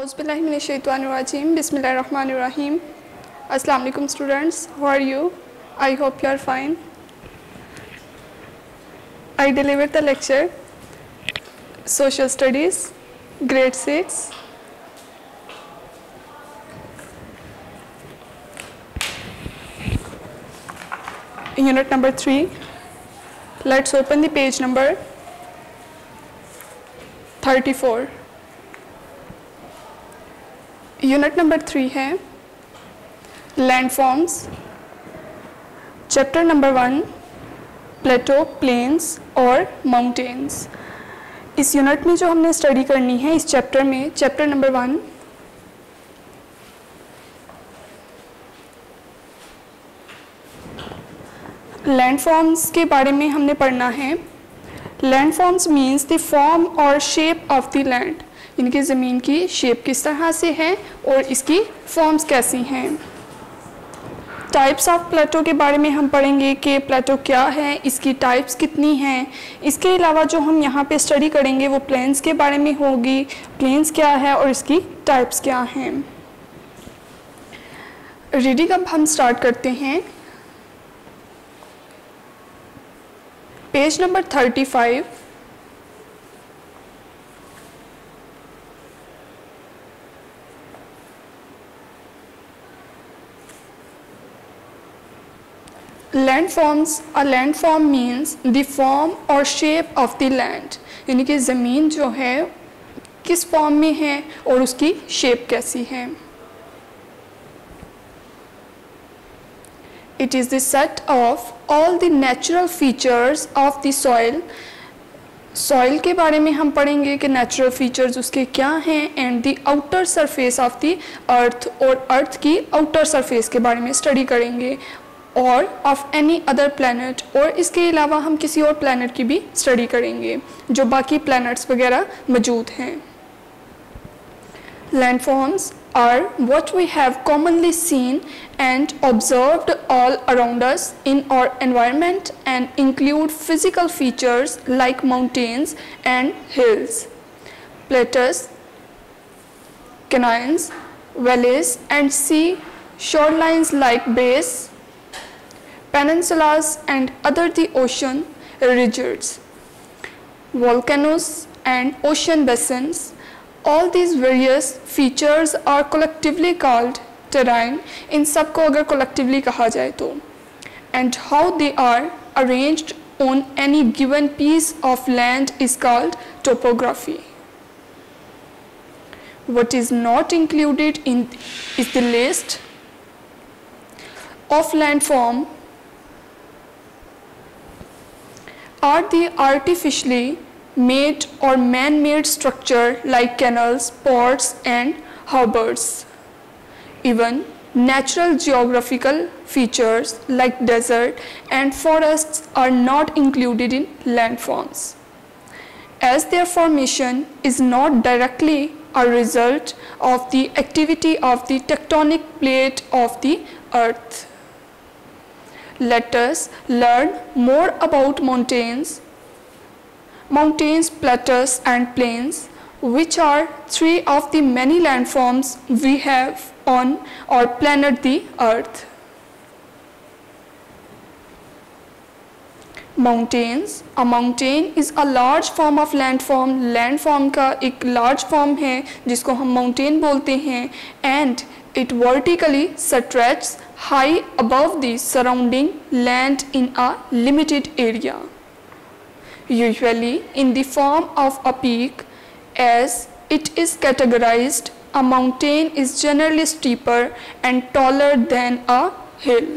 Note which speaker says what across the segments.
Speaker 1: Auzubillahiminash-shaytanir-rajim. Bismillahir-rahmanir-rahim. Assalamu alaikum students. How are you? I hope you are fine. I delivered the lecture Social Studies, Grade 6. Unit number 3. Let's open the page number 34. Unit number 3 है landforms, chapter number 1 प्लेटो, planes और mountains. इस unit में जो हमने study करनी है इस chapter में, चैप्टर नंबर 1 लैंडफॉर्म्स के बारे में हमने पढ़ना है। लैंडफॉर्म्स मीन्स द फॉर्म और शेप ऑफ द लैंड, इनकी ज़मीन की शेप किस तरह से है और इसकी फॉर्म्स कैसी हैं। टाइप्स ऑफ प्लेटो के बारे में हम पढ़ेंगे कि प्लेटो क्या है, इसकी टाइप्स कितनी हैं। इसके अलावा जो हम यहाँ पे स्टडी करेंगे वो प्लेन्स के बारे में होगी, प्लेन्स क्या है और इसकी टाइप्स क्या हैं। रीडिंग अब हम स्टार्ट करते हैं। Page number 35। Landforms, a landform means the form or shape of the land, यानी कि ज़मीन जो है किस फॉर्म में है और उसकी शेप कैसी है। It is the set of all the natural features of the soil. Soil के बारे में हम पढ़ेंगे कि नेचुरल फीचर्स उसके क्या हैं, and the outer surface of the earth, और अर्थ की आउटर सरफेस के बारे में स्टडी करेंगे, और ऑफ एनी अदर प्लैनेट, और इसके अलावा हम किसी और प्लैनेट की भी स्टडी करेंगे जो बाकी प्लैनेट्स वगैरह मौजूद हैं। Landforms are what we have commonly seen and observed all around us in our environment and include physical features like mountains and hills, plateaus, canyons, valleys and sea shorelines like bays, peninsulas and other the ocean ridges, volcanoes and ocean basins. All these various features are collectively called terrain. इन सब को अगर collectively कहा जाए तो, and how they are arranged on any given piece of land is called topography. What is not included in is the list of landform are the artificially made or man-made structure like canals, ports and harbors. Even natural geographical features like desert and forests are not included in landforms, as their formation is not directly a result of the activity of the tectonic plate of the earth. Let us learn more about mountains, plateaus and plains, which are three of the many landforms we have on our planet the earth. Mountains, a mountain is a large form of landform. landform का एक large form है जिसको हम mountain बोलते हैं, and it vertically stretches high above the surrounding land in a limited area, usually in the form of a peak. As it is categorized, a mountain is generally steeper and taller than a hill.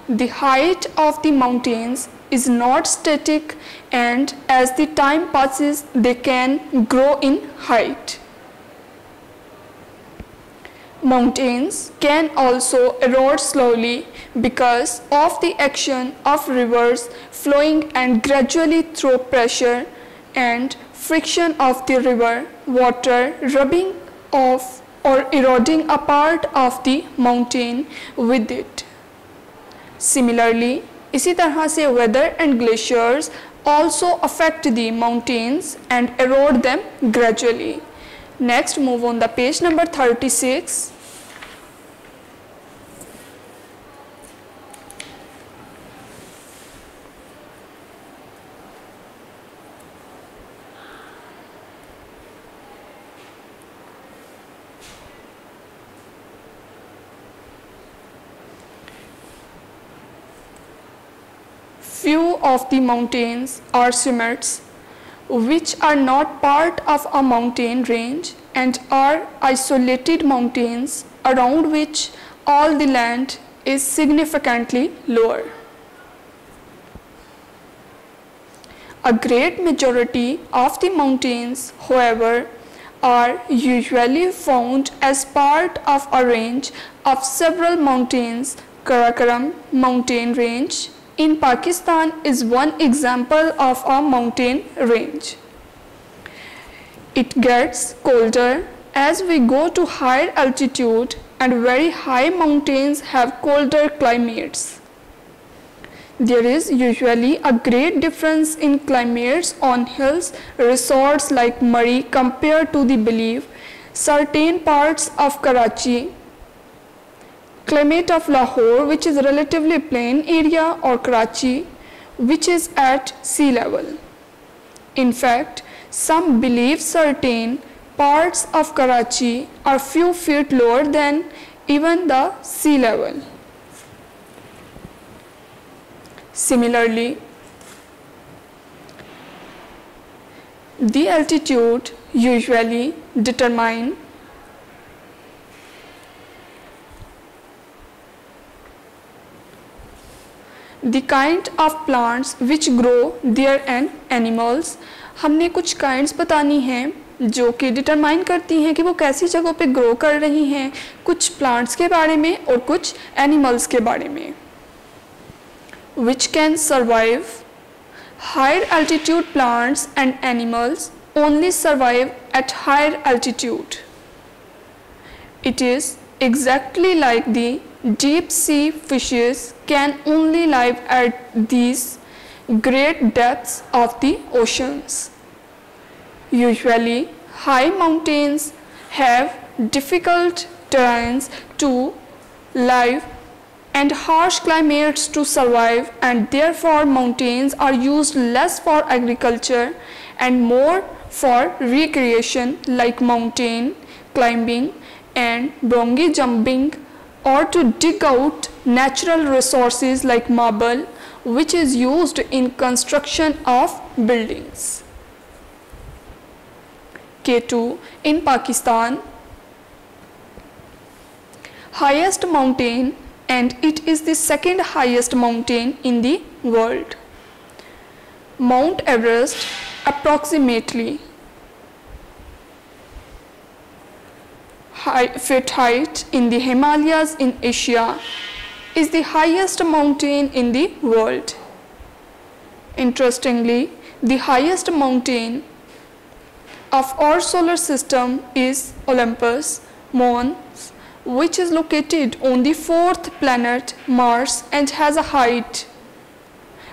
Speaker 1: The height of the mountains is not static, and as the time passes they can grow in height. Mountains can also erode slowly because of the action of rivers flowing and gradually through pressure and friction of the river water rubbing off or eroding a part of the mountain with it. Similarly, इसी तरह से weather and glaciers also affect the mountains and erode them gradually. Next, move on the page number 36. Few of the mountains are summits which are not part of a mountain range and are isolated mountains around which all the land is significantly lower. A great majority of the mountains, however, are usually found as part of a range of several mountains. Karakoram mountain range in Pakistan is one example of a mountain range. It gets colder as we go to higher altitude, and very high mountains have colder climates. There is usually a great difference in climates on hills resorts like Murree compared to the belief certain parts of Karachi, climate of Lahore, which is relatively plain area, or Karachi, which is at sea level. In fact, some believe certain parts of Karachi are few feet lower than even the sea level. Similarly, the altitude usually determines the kind of plants which grow there and animals. हमने कुछ kinds बतानी हैं जो कि determine करती हैं कि वो कैसी जगहों पे grow कर रही हैं, कुछ plants के बारे में और कुछ animals के बारे में. Which can survive. Higher altitude plants and animals only survive at higher altitude. It is exactly like the deep sea fishes can only live at these great depths of the oceans. Usually, high mountains have difficult terrains to live and harsh climates to survive, and therefore mountains are used less for agriculture and more for recreation like mountain climbing and bungee jumping, or to dig out natural resources like marble, which is used in construction of buildings. K2 in Pakistan, highest mountain, and it is the second highest mountain in the world. Mount Everest, approximately feet height in the Himalayas in Asia, is the highest mountain in the world. Interestingly, the highest mountain of our solar system is Olympus Mons, which is located on the fourth planet Mars and has a height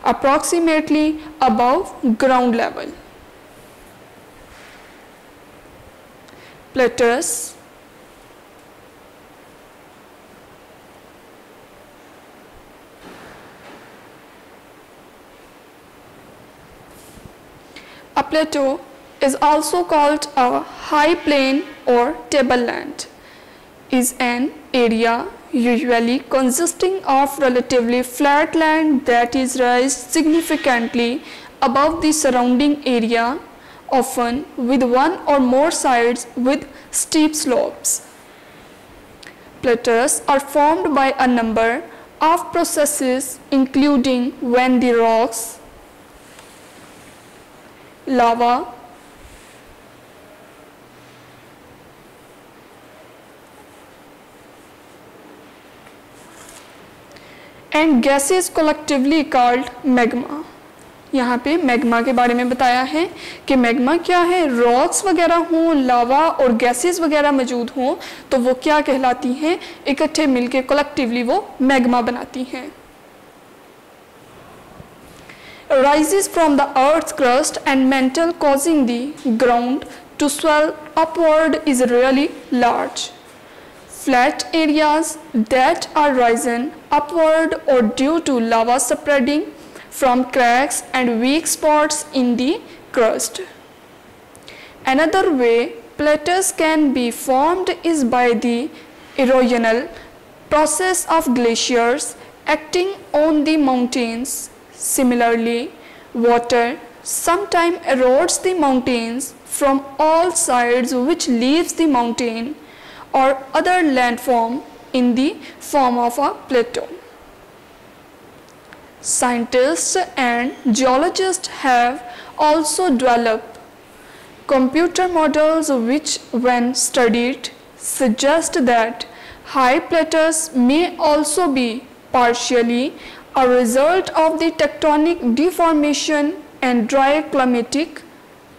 Speaker 1: approximately above ground level. Plateaus. A plateau is also called a high plain or tableland. Is an area usually consisting of relatively flat land that is raised significantly above the surrounding area, often with one or more sides with steep slopes. Plateaus are formed by a number of processes, including when the rocks, lava, and gases collectively called magma. यहाँ पे magma के बारे में बताया है कि magma क्या है, रॉक्स वगैरह हों, लावा और गैसेस वगैरह मौजूद हों तो वो क्या कहलाती हैं, इकट्ठे मिलके कलेक्टिवली वो मैग्मा बनाती हैं. Rises from the earth's crust and mantle, causing the ground to swell upward is really large. Flat areas that are risen upward or due to lava spreading from cracks and weak spots in the crust. Another way plateaus can be formed is by the erosional process of glaciers acting on the mountains. Similarly, water sometimes erodes the mountains from all sides, which leaves the mountain or other landform in the form of a plateau. Scientists and geologists have also developed computer models which, when studied, suggest that high plateaus may also be partially a result of the tectonic deformation and dry climatic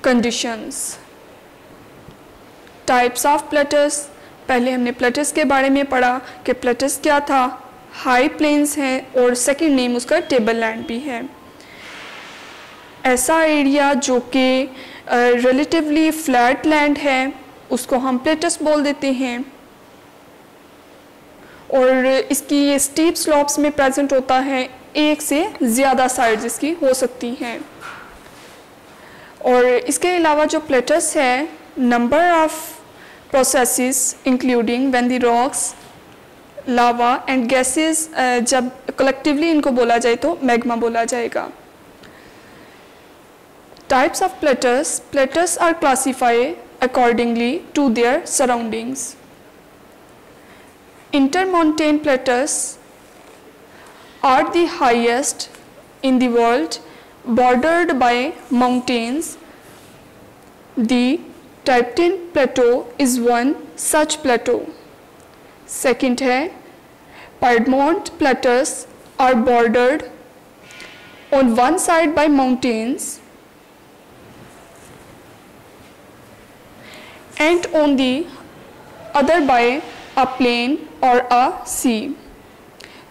Speaker 1: conditions. Types of plateaus. पहले हमने plates के बारे में पढ़ा कि plates क्या था, high planes हैं और सेकंड नेम उसका टेबल लैंड भी है। ऐसा एरिया जो कि रिलेटिवली फ्लैट लैंड है उसको हम प्लेटस बोल देते हैं और इसकी ये स्टीप स्लॉप्स में प्रेजेंट होता है, एक से ज़्यादा साइड्स इसकी हो सकती हैं। और इसके अलावा जो प्लेटस है, number of processes including when the rocks, lava and gases जब collectively इनको बोला जाए तो magma बोला जाएगा। Types of plateaus. Plateaus are classified accordingly to their surroundings. Intermontane plateaus are the highest in the world, bordered by mountains. The Tibetan plateau is one such plateau. Second है Piedmont plateaus are bordered on one side by mountains and on the other by a plain or a sea.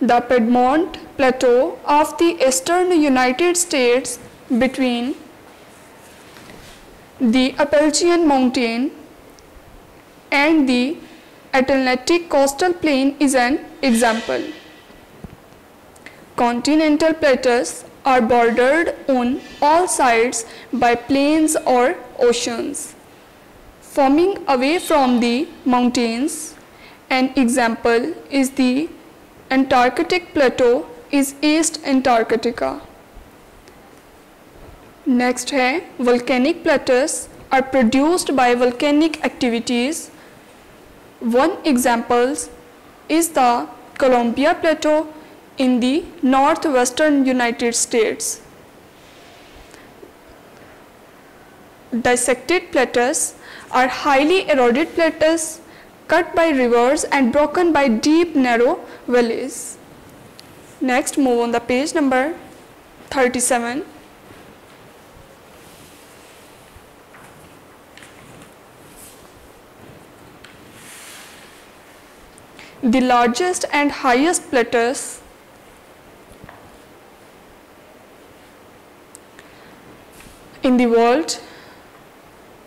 Speaker 1: The Piedmont plateau of the eastern United States between the Appalachian Mountain and the Atlantic coastal plain is an example. Continental plateaus are bordered on all sides by plains or oceans, forming away from the mountains. An example is the Antarctic plateau is East Antarctica. Next है volcanic plateaus are produced by volcanic activities. One example is the Columbia Plateau in the northwestern United States. Dissected plateaus are highly eroded plateaus cut by rivers and broken by deep narrow valleys. Next, move on the page number 37. The largest and highest plateaus in the world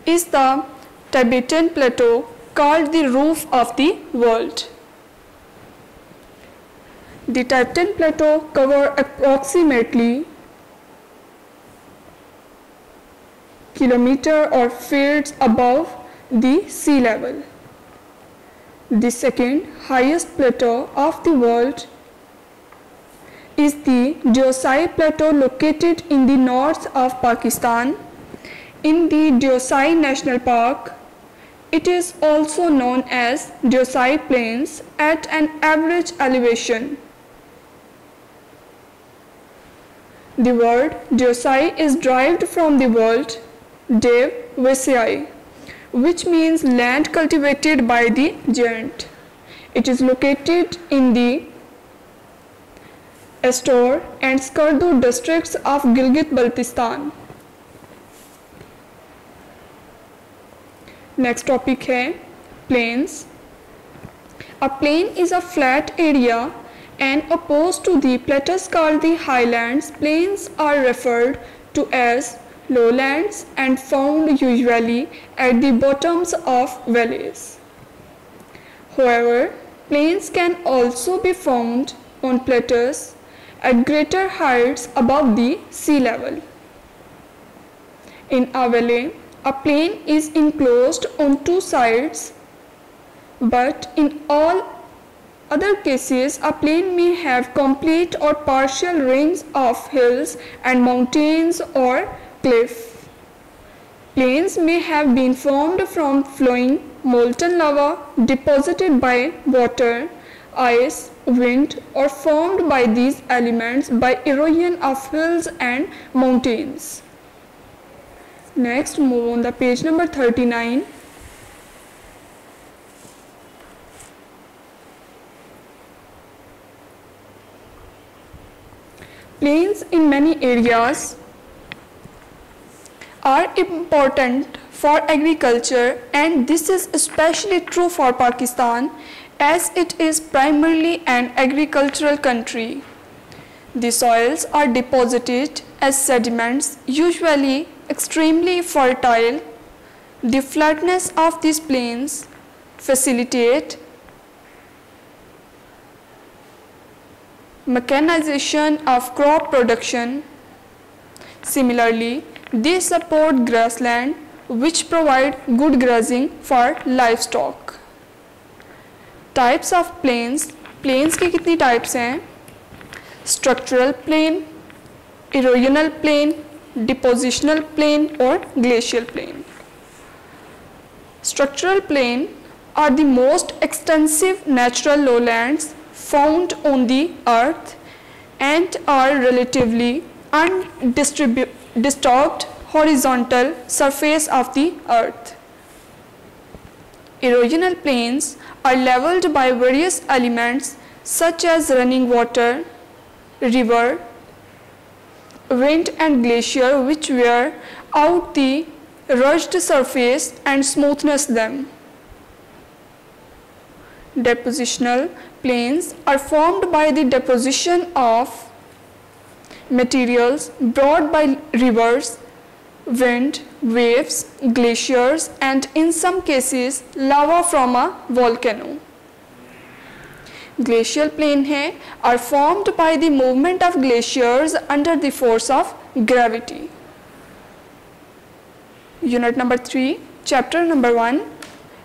Speaker 1: is the Tibetan plateau, called the roof of the world. The Tibetan plateau covers approximately kilometer or feet above the sea level. The second highest plateau of the world is the Deosai Plateau, located in the north of Pakistan in the Deosai National Park. It is also known as Deosai Plains at an average elevation. The word Deosai is derived from the word Dev Vesai, which means land cultivated by the giant. It is located in the Estor and Skardu districts of Gilgit-Baltistan. Next topic है plains. A plain is a flat area and opposed to the plateaus called the highlands. Plains are referred to as lowlands and found usually at the bottoms of valleys. However, plains can also be found on plateaus at greater heights above the sea level. In a valley, a plain is enclosed on two sides, but in all other cases, a plain may have complete or partial range of hills and mountains or cliff. Plains may have been formed from flowing molten lava deposited by water, ice, wind, or formed by these elements by erosion of hills and mountains. Next, move on the page number 39. Plains in many areas are important for agriculture, and this is especially true for Pakistan as it is primarily an agricultural country. The soils are deposited as sediments, usually extremely fertile. The flatness of these plains facilitate mechanization of crop production. Similarly, they support grassland which provide good grazing for livestock. Types of plains. Plains की कितनी types हैं? Structural plain, erosional plain, depositional plain और glacial plain. Structural plain are the most extensive natural lowlands found on the earth and are relatively undisturbed horizontal surface of the earth. Erosional plains are leveled by various elements such as running water, river, wind and glacier which wear out the rugged surface and smoothness them. Depositional plains are formed by the deposition of materials brought by rivers, wind, waves, glaciers, and in some cases lava from a volcano. Glacial plain are formed by the movement of glaciers under the force of gravity. Unit number 3, chapter number 1,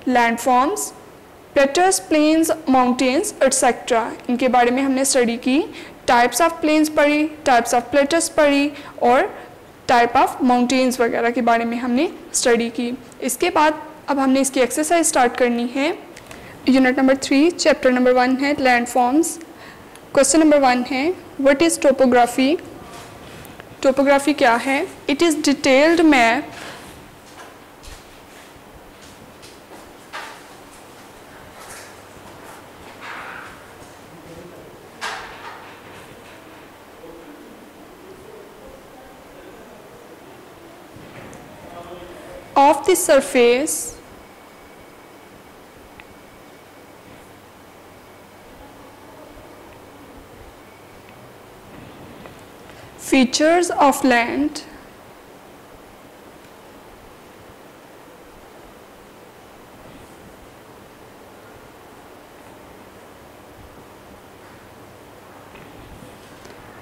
Speaker 1: landforms, plateaus, plains, mountains, etc. इनके बारे में हमने study की. Types of planes पढ़ी, types of plates पढ़ी और type of mountains वगैरह के बारे में हमने स्टडी की. इसके बाद अब हमने इसकी एक्सरसाइज स्टार्ट करनी है. यूनिट नंबर 3 चैप्टर नंबर 1 है लैंडफॉर्म्स. क्वेश्चन नंबर 1 है व्हाट इज़ टोपोग्राफी. टोपोग्राफी क्या है? It is detailed map of the surface features of land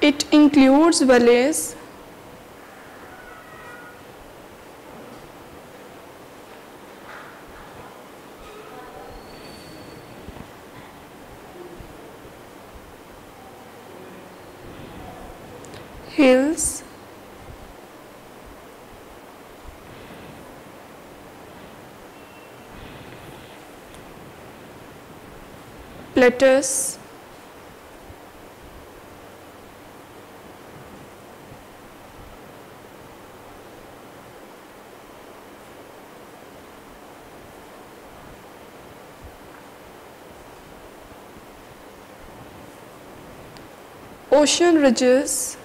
Speaker 1: it includes valleys, hills, plateaus, ocean ridges,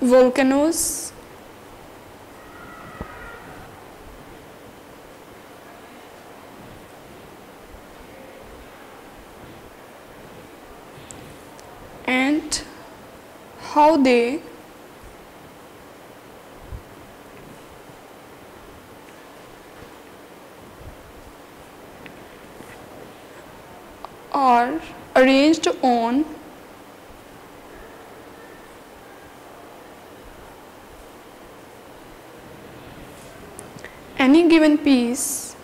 Speaker 1: volcanoes, how they are arranged on any given piece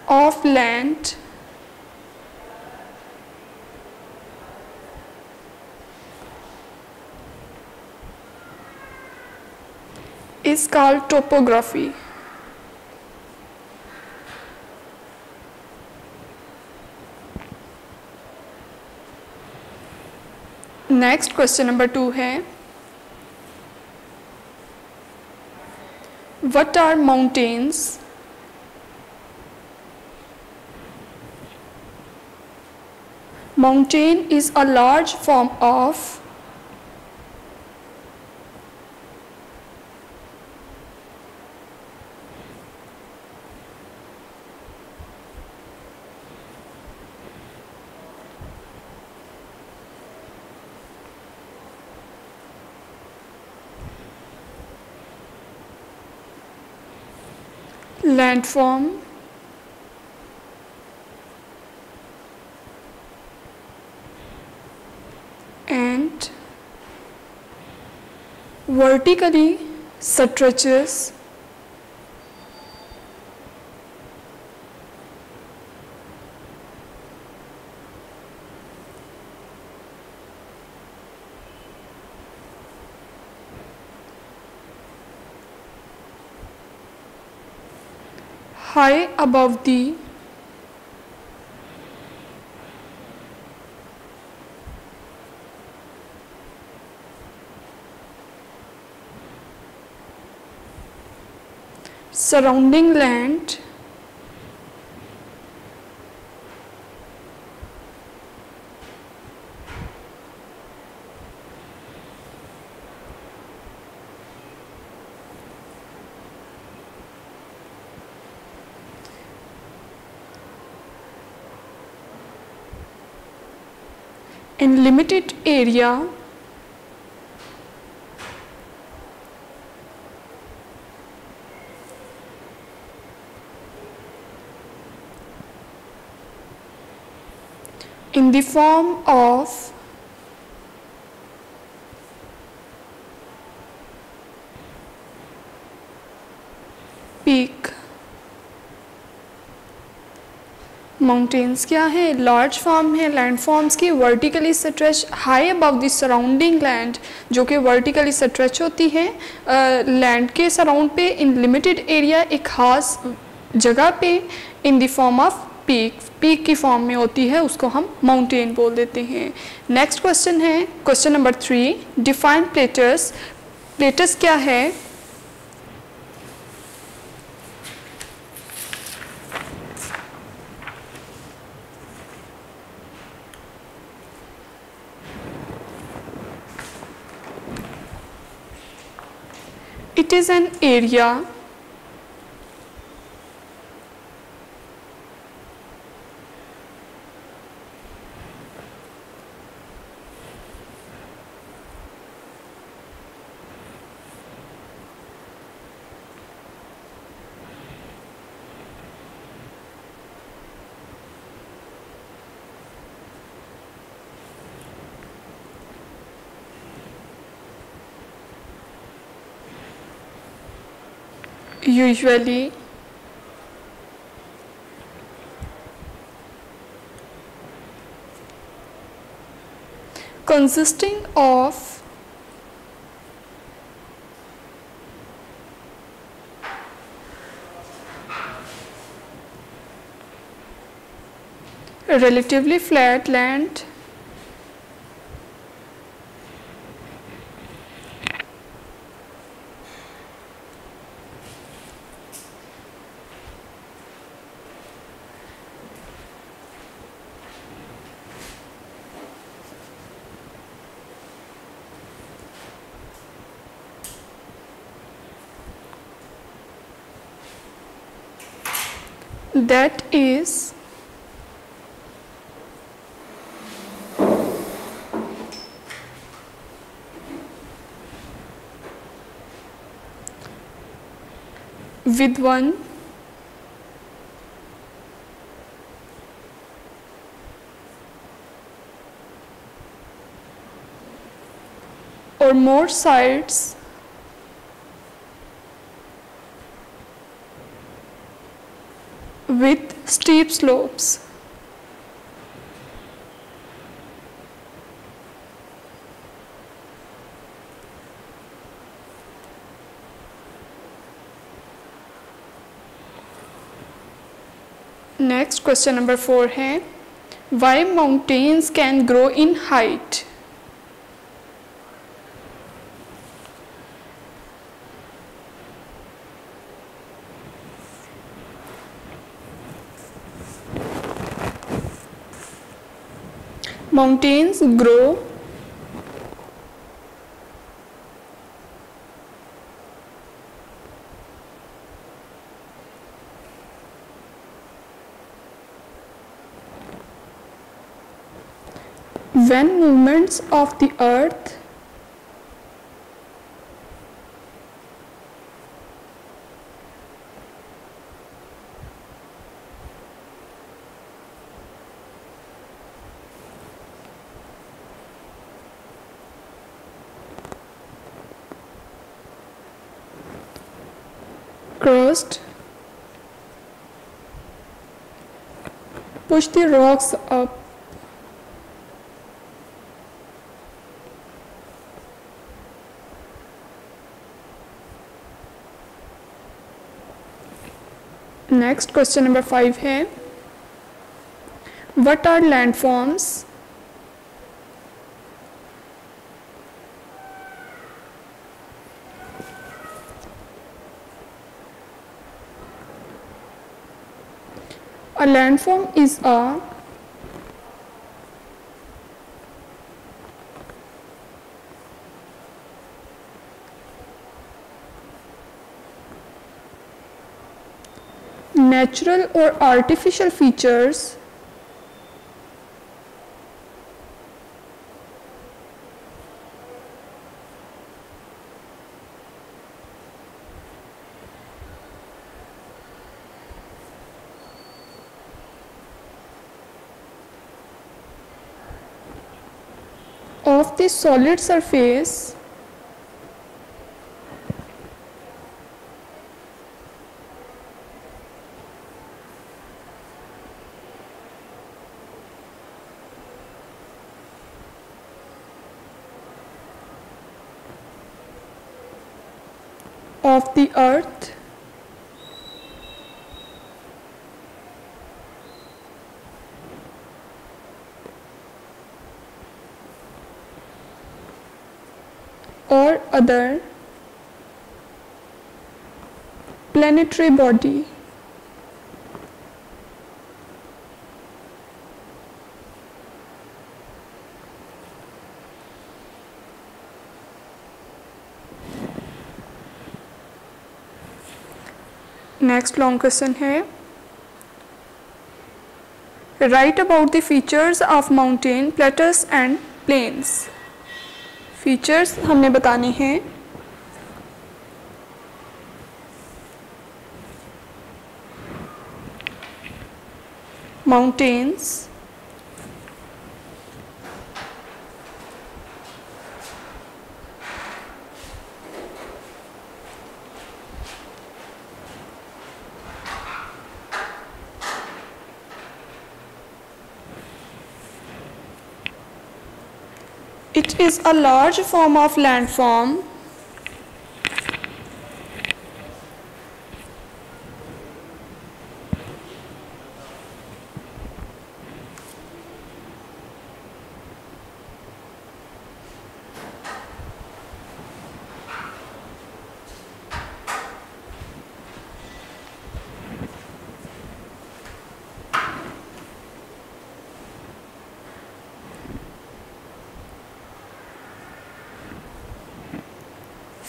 Speaker 1: of land is called topography. Next question number 2 है, what are mountains? Mountain is a large form of landform and vertically stretches high above the surrounding land in limited area in the form of peak. Mountains क्या है? Large form है land forms की, vertically stretch high above the surrounding land, जो कि vertically stretch होती है land के surround पे इन लिमिटेड एरिया, एक खास जगह पे, in the form off peak, peak की फॉर्म में होती है, उसको हम माउंटेन बोल देते हैं। नेक्स्ट क्वेश्चन है question number 3, define platters. Platters क्या है? It is an area usually consisting of relatively flat land that is with one or more sides with steep slopes. Next question number 4 है why mountains can grow in height. Mountains grow when movements of the earth crust push the rocks up next question number 5 है what are landforms. A landform is a natural or artificial features of the solid surface of the earth or other planetary body. Next long question है right about the features of mountain plateaus and plains. Features हमने बताने हैं mountains It is a large form of landform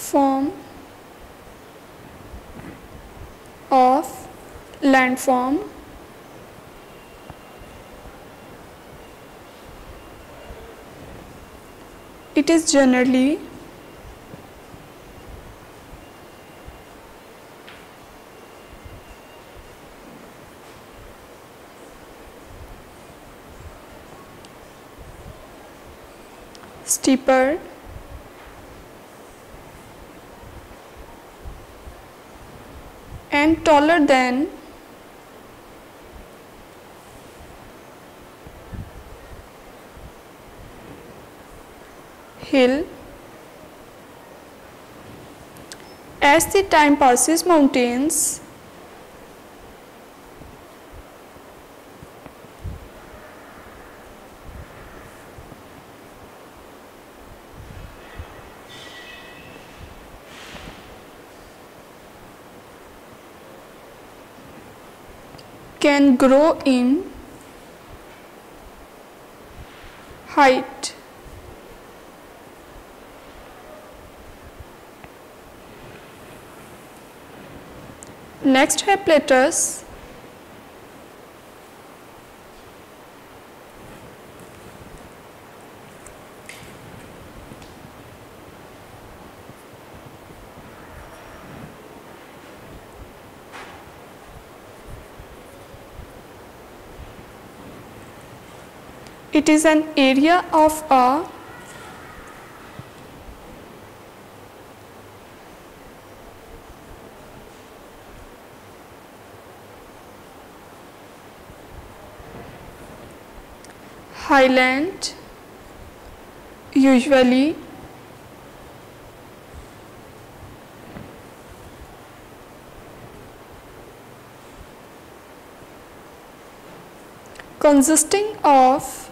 Speaker 1: form of landform It is generally steeper and taller than hill. As the time passes, mountains can grow in height. Next है plateaus. It is an area of a highland, usually consisting of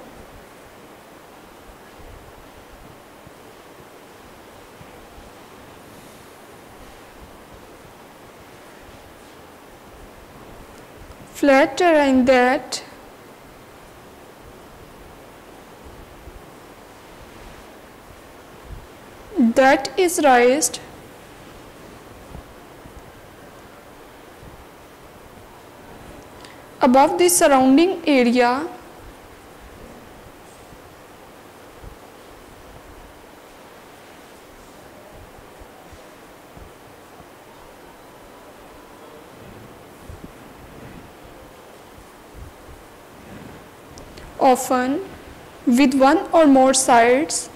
Speaker 1: flat terrain that is raised above the surrounding area often with one or more sides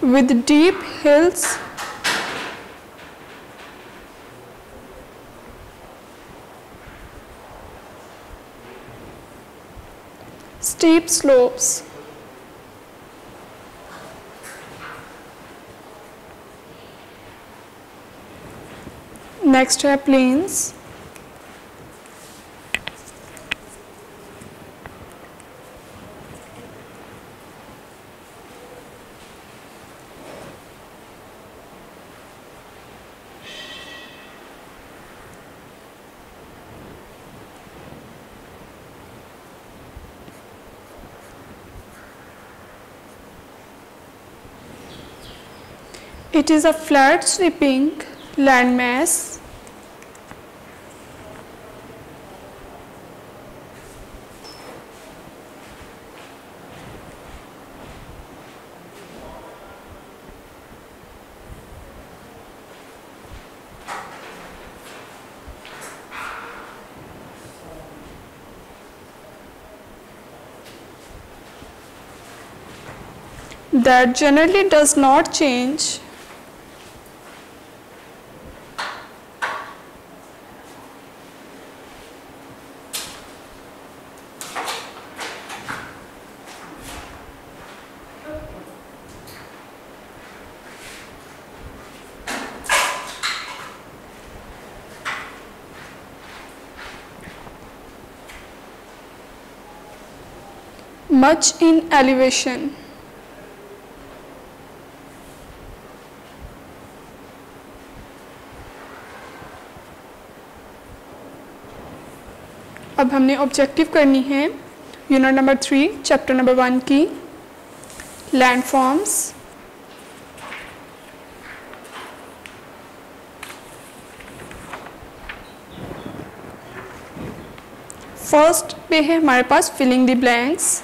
Speaker 1: with deep hills steep slopes. Next है plains. It is a flat sweeping landmass that generally does not change much in elevation. अब हमने objective करनी है unit number 3 chapter number 1 की landforms. First पे है हमारे पास filling the blanks.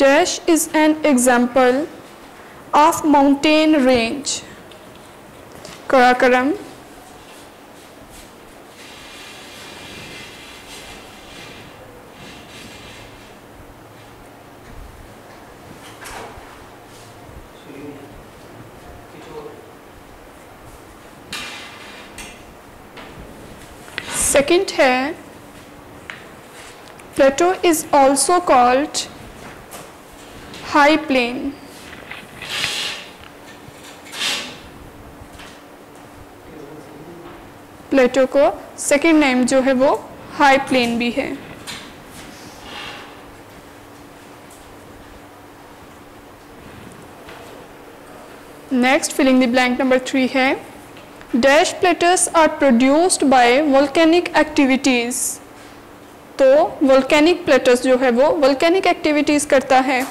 Speaker 1: Dash is an example of mountain range. Karakoram. Second है Plateau is also called high plain. प्लेटो को सेकेंड नेम जो है वो हाई प्लेन भी है। Next filling the blank number 3 है dash plateaus are produced by volcanic activities. तो volcanic plateaus जो है वो वोल्केनिक एक्टिविटीज करता है।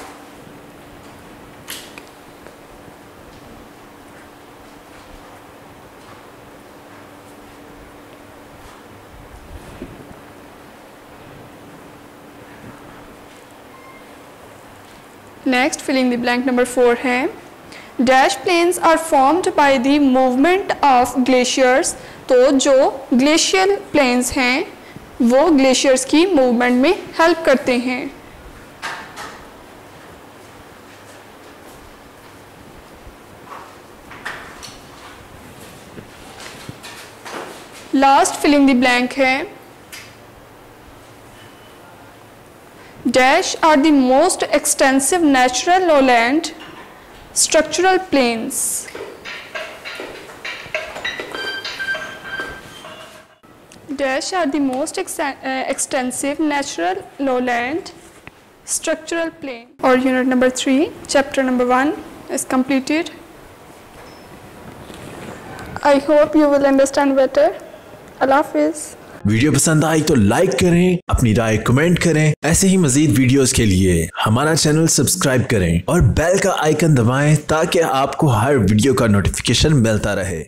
Speaker 1: Next filling the blank number 4 है dash plains are formed by the movement of glaciers. तो जो ग्लेशियल प्लेन्स हैं वो ग्लेशियर्स की मूवमेंट में हेल्प करते हैं। लास्ट फिलिंग द ब्लैंक है Dash are the most extensive natural lowland structural plains. Dash are the most extensive natural lowland structural plain. Or unit number 3, chapter number 1 is completed. I hope you will understand better. Allah Hafiz.
Speaker 2: Video पसंद आई तो like करें, अपनी राय comment करें। ऐसे ही मजीद videos के लिए हमारा channel subscribe करें और बेल का आइकन दबाएं ताकि आपको हर वीडियो का नोटिफिकेशन मिलता रहे।